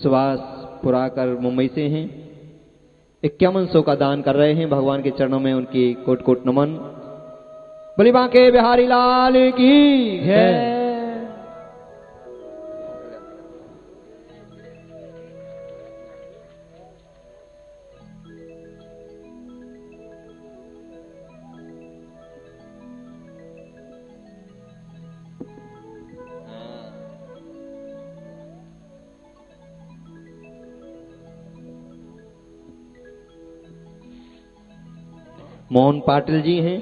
सुभाष पुराकर मुंबई से हैं। 5100 का दान कर रहे हैं। भगवान के चरणों में उनकी कोट कोट नमन। बोली बांके बिहारी लाल की जय। मोहन पाटिल जी हैं,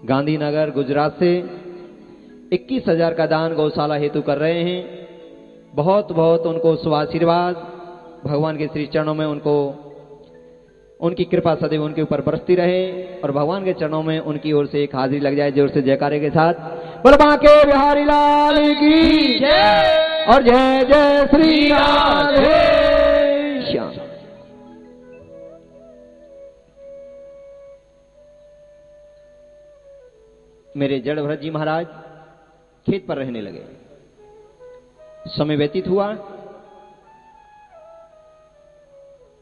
गांधीनगर गुजरात से। 21,000 का दान गौशाला हेतु कर रहे हैं। बहुत बहुत उनको शुभाशीर्वाद भगवान के श्री चरणों में उनको उनकी कृपा सदैव उनके ऊपर बरसती रहे और भगवान के चरणों में उनकी ओर से एक हाजिरी लग जाए जोर से जयकारे के साथ। बोल बांके बिहारी लाल की जय और जय जय श्री राधे श्याम। मेरे जड़ भरत जी महाराज खेत पर रहने लगे। समय व्यतीत हुआ।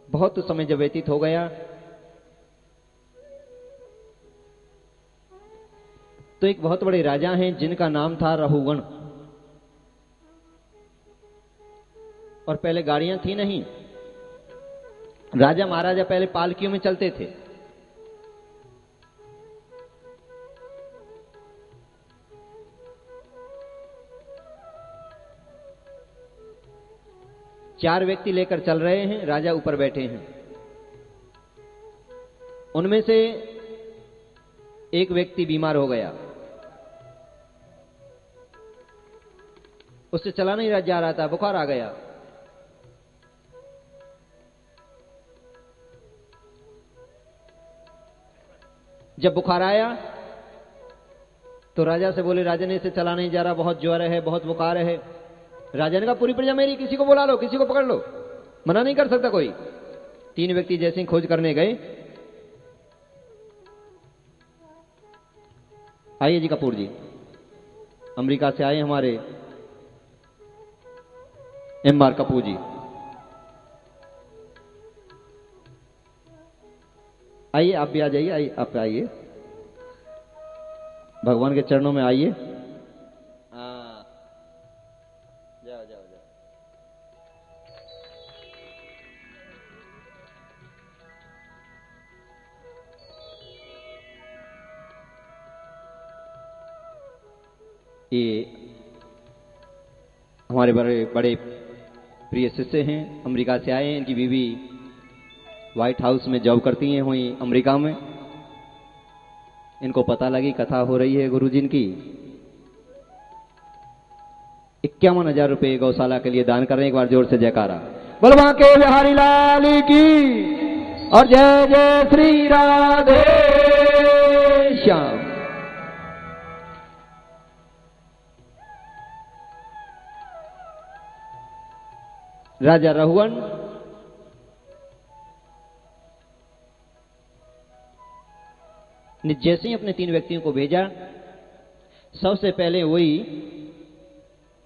बहुत समय जब व्यतीत हो गया तो एक बहुत बड़े राजा हैं जिनका नाम था रहुगण। और पहले गाड़ियां थी नहीं। राजा महाराजा पहले पालकियों में चलते थे। चार व्यक्ति लेकर चल रहे हैं। राजा ऊपर बैठे हैं। उनमें से एक व्यक्ति बीमार हो गया। उससे चला नहीं जा रहा था। बुखार आ गया। जब बुखार आया तो राजा से बोले, राजा ने इसे चला नहीं जा रहा, बहुत ज्वर है, बहुत बुखार है। राजा ने कहा पूरी प्रजा मेरी, किसी को बुला लो, किसी को पकड़ लो, मना नहीं कर सकता कोई। 3 व्यक्ति जैसे ही खोज करने गए। आइए जी कपूर जी, अमेरिका से आए हमारे एम.आर. कपूर जी। आइए आप भी आ जाइए। आइए आप आइए, भगवान के चरणों में आइए। जाओ जाओ जाओ। ये हमारे बड़े बड़े प्रिय शिष्य हैं, अमेरिका से आए हैं। इनकी बीवी व्हाइट हाउस में जॉब करती हैं वहीं अमेरिका में। इनको पता लगी कथा हो रही है गुरुजी की। 51,000 रुपए गौशाला के लिए दान कर रहे हैं। एक बार जोर से जयकारा। बोल बांके बिहारी लाल की और जय जय श्री राधे श्याम। राजा रहुगण ने जैसे ही अपने 3 व्यक्तियों को भेजा, सबसे पहले वही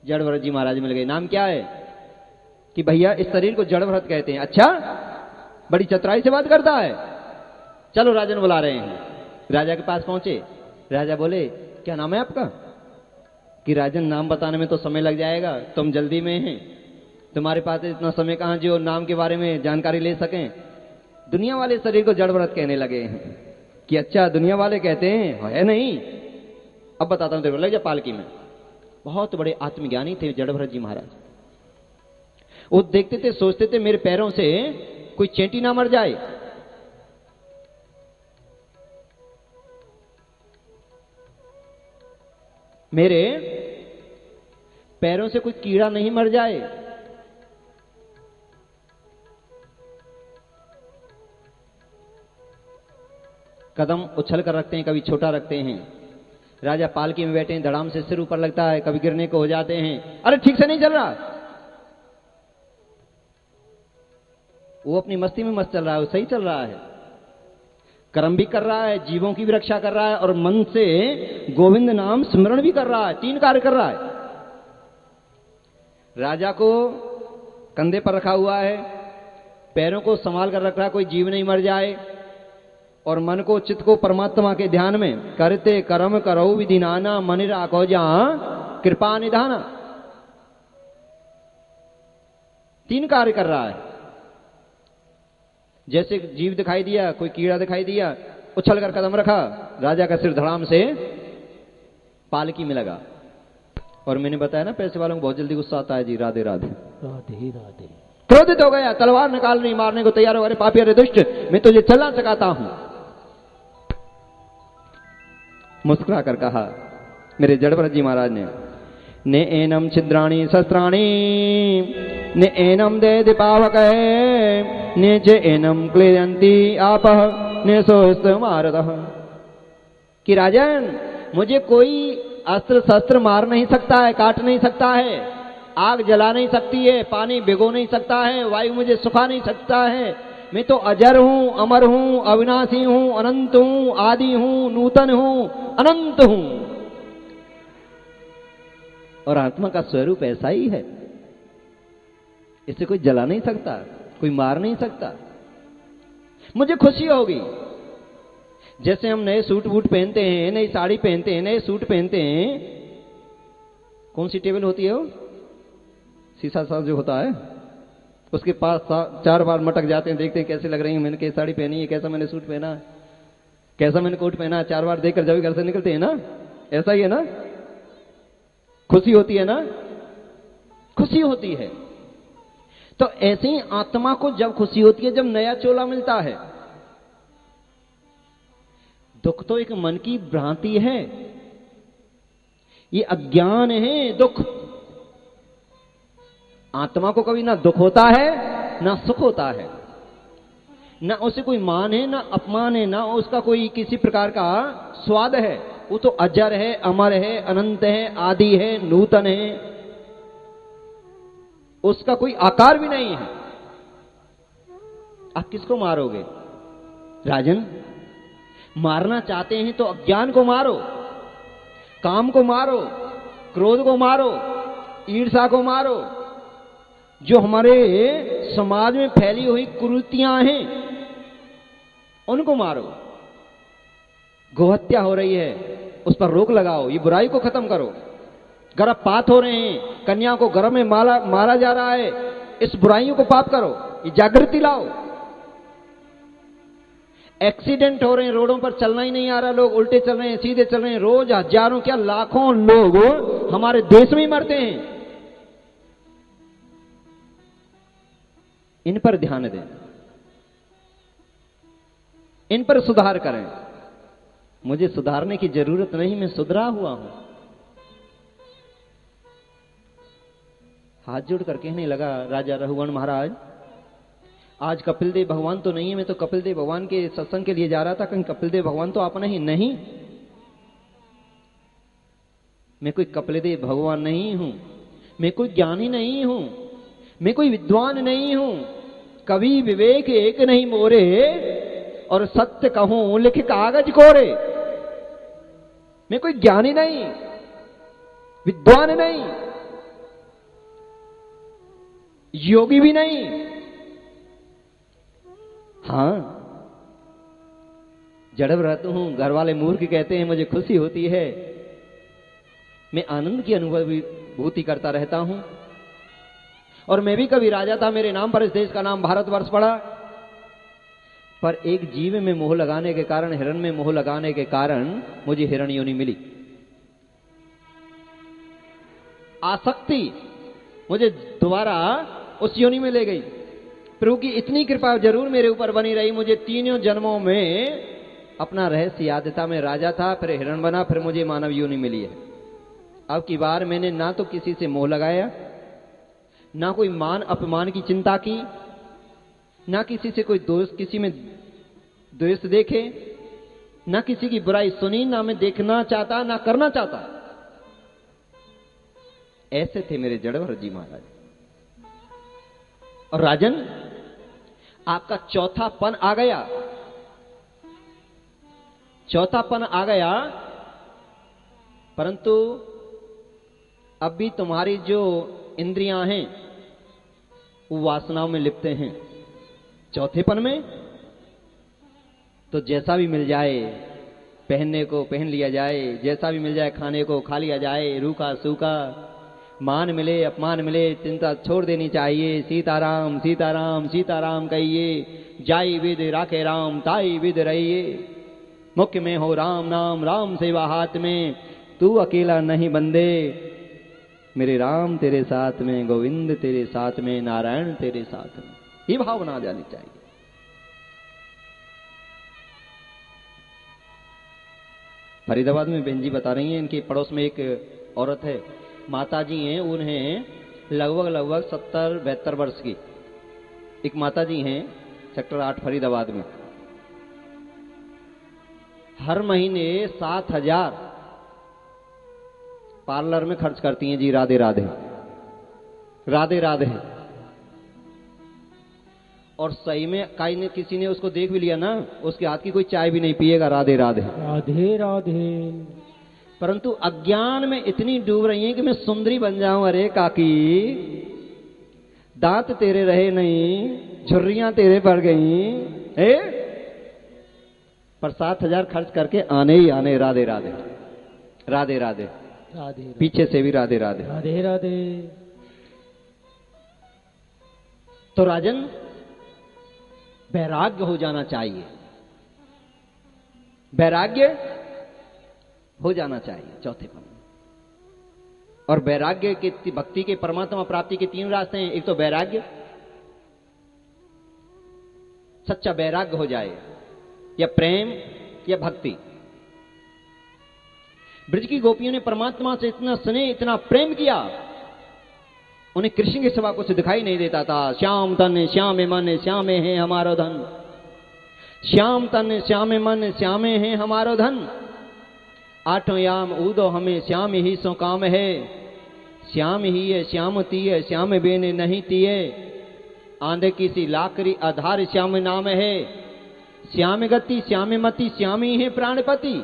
जड़ भरत जी महाराज मिल गए। नाम क्या है? कि भैया इस शरीर को जड़ भरत कहते हैं। अच्छा, बड़ी चतुराई से बात करता है। चलो राजन बुला रहे हैं। राजा के पास पहुंचे। राजा बोले क्या नाम है आपका? कि राजन नाम बताने में तो समय लग जाएगा, तुम जल्दी में हैं, तुम्हारे पास इतना समय कहां जो नाम के बारे में जानकारी ले सकें। दुनिया वाले शरीर को जड़ भरत कहने लगे हैं। कि अच्छा दुनिया वाले कहते हैं, है नहीं, अब बताता हूं तेरे को, लग जा पालकी में। बहुत बड़े आत्मज्ञानी थे जड़ भरत जी महाराज। वो देखते थे, सोचते थे मेरे पैरों से कोई चेंटी ना मर जाए। मेरे पैरों से कोई कीड़ा नहीं मर जाए। कदम उछल कर रखते हैं, कभी छोटा रखते हैं। राजा पालकी में बैठे हैं, धड़ाम से सिर ऊपर लगता है, कभी गिरने को हो जाते हैं। अरे ठीक से नहीं चल रहा। वो अपनी मस्ती में मस्त चल रहा है, वो सही चल रहा है, कर्म भी कर रहा है, जीवों की भी रक्षा कर रहा है और मन से गोविंद नाम स्मरण भी कर रहा है। 3 कार्य कर रहा है। राजा को कंधे पर रखा हुआ है, पैरों को संभाल कर रख रहा है, कोई जीव नहीं मर जाए, और मन को चित्त को परमात्मा के ध्यान में करते कर्म करो विधि नाना, मन राखो जहां कृपा निधाना। 3 कार्य कर रहा है। जैसे जीव दिखाई दिया, कोई कीड़ा दिखाई दिया, उछल कर कदम रखा, राजा का सिर धड़ाम से पालकी में लगा। और मैंने बताया ना, पैसे वालों को बहुत जल्दी गुस्सा आता है जी। राधे राधे राधे राधे। क्रोधित हो गया, तलवार निकाल रही, मारने को तैयार हो गए। पापी, अरे दुष्ट, मैं तुझे चलना सिखाता हूं। मुस्कुरा कर कहा मेरे जड़भरत जी महाराज ने एनम छिद्राणी शस्त्राणी ने एनम दे दीपावक ने चे एनम क्लेयंती आपह ने सोस्त मारतः। कि राजन, मुझे कोई अस्त्र शस्त्र मार नहीं सकता है, काट नहीं सकता है, आग जला नहीं सकती है, पानी भिगो नहीं सकता है, वायु मुझे सुखा नहीं सकता है। मैं तो अजर हूं, अमर हूं, अविनाशी हूं, अनंत हूं, आदि हूं, नूतन हूं, अनंत हूं। और आत्मा का स्वरूप ऐसा ही है, इसे कोई जला नहीं सकता, कोई मार नहीं सकता। मुझे खुशी होगी जैसे हम नए सूट वूट पहनते हैं, नई साड़ी पहनते हैं, नए सूट पहनते हैं। कौन सी टेबल होती है वो, शीशा सा जो होता है, उसके पास 4 बार मटक जाते हैं, देखते हैं कैसे लग रही है, मैंने कैसी साड़ी पहनी है, कैसा मैंने सूट पहना है, कैसा मैंने कोट पहना है, 4 बार देखकर जब घर से निकलते हैं ना। ऐसा ही है ना, खुशी होती है ना, खुशी होती है। तो ऐसे ही आत्मा को जब खुशी होती है, जब नया चोला मिलता है। दुख तो एक मन की भ्रांति है, ये अज्ञान है दुख। आत्मा को कभी ना दुख होता है ना सुख होता है, ना उसे कोई मान है ना अपमान है, ना उसका कोई किसी प्रकार का स्वाद है। वो तो अजर है, अमर है, अनंत है, आदि है, नूतन है, उसका कोई आकार भी नहीं है। आप किसको मारोगे राजन? मारना चाहते हैं तो अज्ञान को मारो, काम को मारो, क्रोध को मारो, ईर्ष्या को मारो, जो हमारे समाज में फैली हुई कुरीतियां हैं उनको मारो। गोहत्या हो रही है, उस पर रोक लगाओ, ये बुराई को खत्म करो। गर्भपात हो रहे हैं, कन्या को गर्भ में मारा जा रहा है, इस बुराइयों को पाप करो, ये जागृति लाओ। एक्सीडेंट हो रहे हैं, रोडों पर चलना ही नहीं आ रहा, लोग उल्टे चल रहे हैं, सीधे चल रहे हैं, रोज हजारों क्या लाखों लोग हमारे देश में ही मरते हैं। इन पर ध्यान दें, इन पर सुधार करें। मुझे सुधारने की जरूरत नहीं, मैं सुधरा हुआ हूं। हाथ जोड़ कर कहने लगा राजा रघुवंश महाराज, आज कपिल देव भगवान तो नहीं है, मैं तो कपिल देव भगवान के सत्संग के लिए जा रहा था, कहीं कपिल देव भगवान तो आप नहीं। मैं कोई कपिल देव भगवान नहीं हूं, मैं कोई ज्ञानी नहीं हूं, मैं कोई विद्वान नहीं हूं। कवि विवेक एक नहीं मोरे, और सत्य कहूं लिख कागज कोरे। मैं कोई ज्ञानी नहीं, विद्वान नहीं, योगी भी नहीं। हां, जड़व्रत हूं। घर वाले मूर्ख कहते हैं, मुझे खुशी होती है, मैं आनंद की अनुभूति करता रहता हूं। और मैं भी कभी राजा था, मेरे नाम पर इस देश का नाम भारतवर्ष पड़ा। पर एक जीव में मोह लगाने के कारण, हिरण में मोह लगाने के कारण मुझे हिरण योनि मिली। आसक्ति मुझे दोबारा उस योनि में ले गई। प्रभु की इतनी कृपा जरूर मेरे ऊपर बनी रही, मुझे 3 जन्मों में अपना रहस्य याद था। मैं राजा था, फिर हिरण बना, फिर मुझे मानव योनि मिली है। अब की बार मैंने ना तो किसी से मोह लगाया, ना कोई मान अपमान की चिंता की, ना किसी से कोई दोष, किसी में द्वेष देखे, ना किसी की बुराई सुनी, ना मैं देखना चाहता, ना करना चाहता। ऐसे थे मेरे जड़भरत जी महाराज। और राजन, आपका चौथापन आ गया, चौथापन आ गया, परंतु अब भी तुम्हारी जो इंद्रियां हैं वो वासनाओं में लिपटे हैं। चौथेपन में तो जैसा भी मिल जाए पहनने को पहन लिया जाए, जैसा भी मिल जाए खाने को खा लिया जाए, रूखा सूखा, मान मिले अपमान मिले चिंता छोड़ देनी चाहिए। सीताराम सीताराम सीताराम कहिए, जाई विद राखे राम ताई विद रहिए। मुख्य में हो राम नाम, राम सेवा हाथ में, तू अकेला नहीं बंदे, मेरे राम तेरे साथ में, गोविंद तेरे साथ में, नारायण तेरे साथ में। ये भाव बना जानी चाहिए। फरीदाबाद में बहन जी बता रही हैं, इनके पड़ोस में एक औरत है, माता जी हैं, उन्हें लगभग 70-72 वर्ष की एक माता जी हैं सेक्टर 8 फरीदाबाद में। हर महीने 7,000 पार्लर में खर्च करती हैं जी। राधे राधे राधे राधे। और सही में किसी ने उसको देख भी लिया ना, उसके हाथ की कोई चाय भी नहीं पिएगा। राधे राधे राधे राधे। परंतु अज्ञान में इतनी डूब रही हैं कि मैं सुंदरी बन जाऊं। अरे काकी, दांत तेरे रहे नहीं, झुर्रियां तेरे पड़ गई, पर 7,000 खर्च करके आने ही आने। राधे राधे राधे राधे राधे। पीछे से भी राधे राधे राधे राधे। तो राजन, वैराग्य हो जाना चाहिए, वैराग्य हो जाना चाहिए चौथे पन। और वैराग्य के भक्ति के परमात्मा प्राप्ति के 3 रास्ते हैं। एक तो वैराग्य, सच्चा वैराग्य हो जाए, या प्रेम या भक्ति। ब्रज की गोपियों ने परमात्मा से इतना स्नेह इतना प्रेम किया, उन्हें कृष्ण के सिवा कुछ दिखाई नहीं देता था। श्याम तन श्याम मन श्यामे है हमारो धन, श्याम तन श्याम मन श्यामे है हमारो धन। आठों याम ऊदो हमें श्याम ही सो काम है, श्याम ही है श्याम तीय श्याम बेन नहीं तीय। आंधे किसी लाकरी आधार श्याम नाम है, श्याम गति श्याम मति श्याम ही है प्राणपति।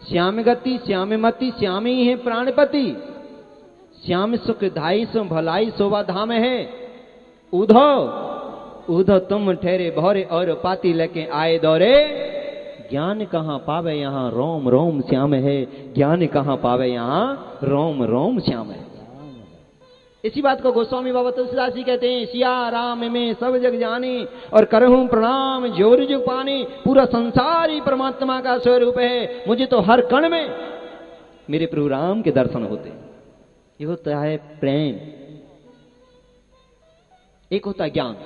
श्याम गति श्याम मति श्याम ही है प्राणपति। श्याम सुख धाई सो भलाई शोभा धाम है। उधो उधो तुम ठहरे भौरे और पाती लेके आए दौरे। ज्ञान कहाँ पावे यहाँ रोम रोम श्याम है, ज्ञान कहाँ पावे यहाँ रोम रोम श्याम है। इसी बात को गोस्वामी बाबा तुलसीदास जी कहते हैं, सिया राम में सब जग जानी और करहूं प्रणाम जोर जुग पानी। पूरा संसार ही परमात्मा का स्वरूप है, मुझे तो हर कण में मेरे प्रभु राम के दर्शन होते हैं। ये होता है प्रेम, एक होता है ज्ञान।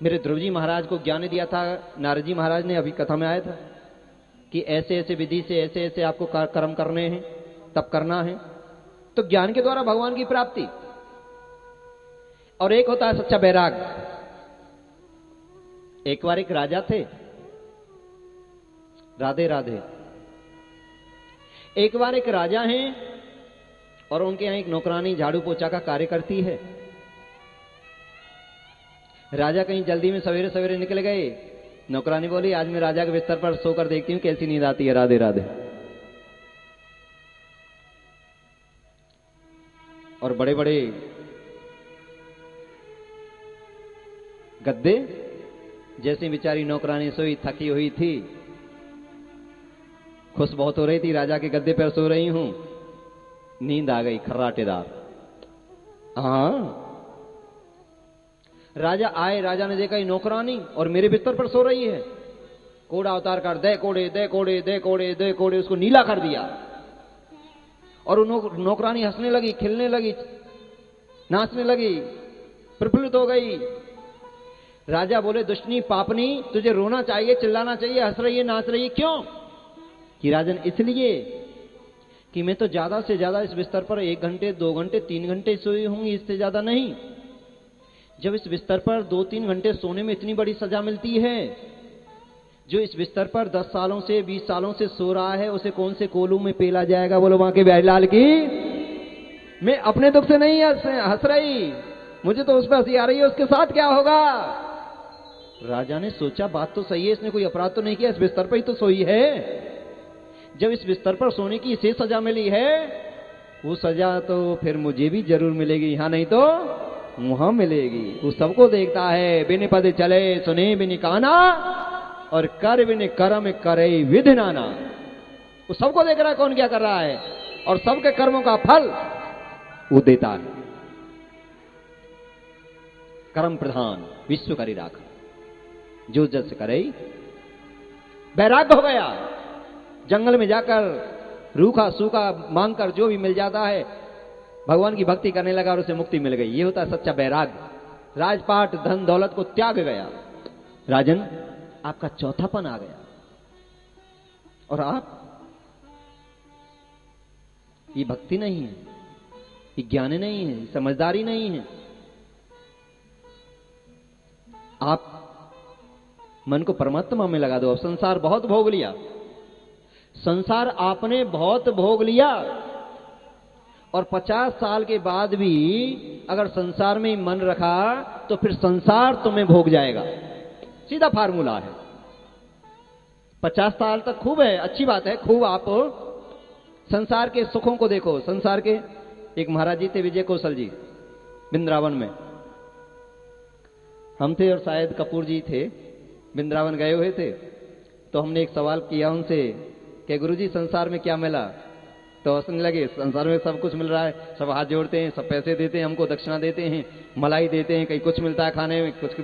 मेरे ध्रुव जी महाराज को ज्ञान दिया था नारद जी महाराज ने, अभी कथा में आया था कि ऐसे ऐसे विधि से ऐसे ऐसे आपको कर्म करने हैं, तब करना है। तो ज्ञान के द्वारा भगवान की प्राप्ति। और एक होता है सच्चा वैराग्य। एक बार एक राजा थे, राधे राधे। एक बार एक राजा हैं और उनके यहां एक नौकरानी झाड़ू पोछा का कार्य करती है। राजा कहीं जल्दी में सवेरे सवेरे निकल गए। नौकरानी बोली, आज मैं राजा के बिस्तर पर सोकर देखती हूं कैसी नींद आती है। राधे राधे। और बड़े बड़े गद्दे, जैसे बेचारी नौकरानी सोई थकी हुई थी, खुश बहुत हो रही थी, राजा के गद्दे पर सो रही हूं, नींद आ गई खर्राटेदार। हाँ, राजा आए, राजा ने देखा ये नौकरानी और मेरे बिस्तर पर सो रही है। कोड़ा उतार कर दे कोड़े दे कोड़े दे कोड़े दे कोड़े, उसको नीला कर दिया। और नौकरानी हंसने लगी, खिलने लगी, नाचने लगी, प्रफुल्लित हो गई। राजा बोले, दुष्टनी पापनी, तुझे रोना चाहिए, चिल्लाना चाहिए, हंस रही है, नाच रही है, क्यों? कि राजन, इसलिए कि मैं तो ज्यादा से ज्यादा इस बिस्तर पर 1 घंटे 2 घंटे 3 घंटे सोई होंगी, इससे ज्यादा नहीं। जब इस बिस्तर पर 2-3 घंटे सोने में इतनी बड़ी सजा मिलती है, जो इस बिस्तर पर 10 सालों से 20 सालों से सो रहा है, उसे कौन से कोलू में पेला जाएगा? बोलो वहां के बिहारीलाल की। मैं अपने दुख से नहीं हंस रही, मुझे तो उस पर हंसी आ रही है, उसके साथ क्या होगा? राजा ने सोचा, बात तो सही है, इसने कोई अपराध तो नहीं किया, इस बिस्तर पर ही तो सोई है। जब इस बिस्तर पर सोने की इसे सजा मिली है, वो सजा तो फिर मुझे भी जरूर मिलेगी, हाँ नहीं तो वहां मिलेगी। वो सबको देखता है, बिन पद चले सुने बिन काना, और कर बिन कर्म करे विधि नाना। वो सबको देख रहा है कौन क्या कर रहा है, और सबके कर्मों का फल वो देता है। कर्म प्रधान विश्व करी राखा, जो जस करे। वैराग्य हो गया, जंगल में जाकर रूखा सूखा मांगकर जो भी मिल जाता है भगवान की भक्ति करने लगा और उसे मुक्ति मिल गई। ये होता है सच्चा वैराग्य। राजपाट धन दौलत को त्याग गया। राजन, आपका चौथापन आ गया, और आप, ये भक्ति नहीं है, ये ज्ञान नहीं है, समझदारी नहीं है। आप मन को परमात्मा में लगा दो। अब संसार बहुत भोग लिया, संसार आपने बहुत भोग लिया, और 50 साल के बाद भी अगर संसार में ही मन रखा तो फिर संसार तुम्हें भोग जाएगा। सीधा फार्मूला है। 50 साल तक खूब है, अच्छी बात है, खूब आप संसार के सुखों को देखो। संसार के एक महाराज जी थे, विजय कौशल जी, वृंदावन में हम थे और शायद कपूर जी थे, वृंदावन गए हुए थे। तो हमने एक सवाल किया उनसे कि गुरुजी संसार में क्या मिला? तो हंसने लगे। संसार में सब कुछ मिल रहा है, सब हाथ जोड़ते हैं, सब पैसे देते हैं, हमको दक्षिणा देते हैं, मलाई देते हैं, कहीं कुछ मिलता है खाने में, कुछ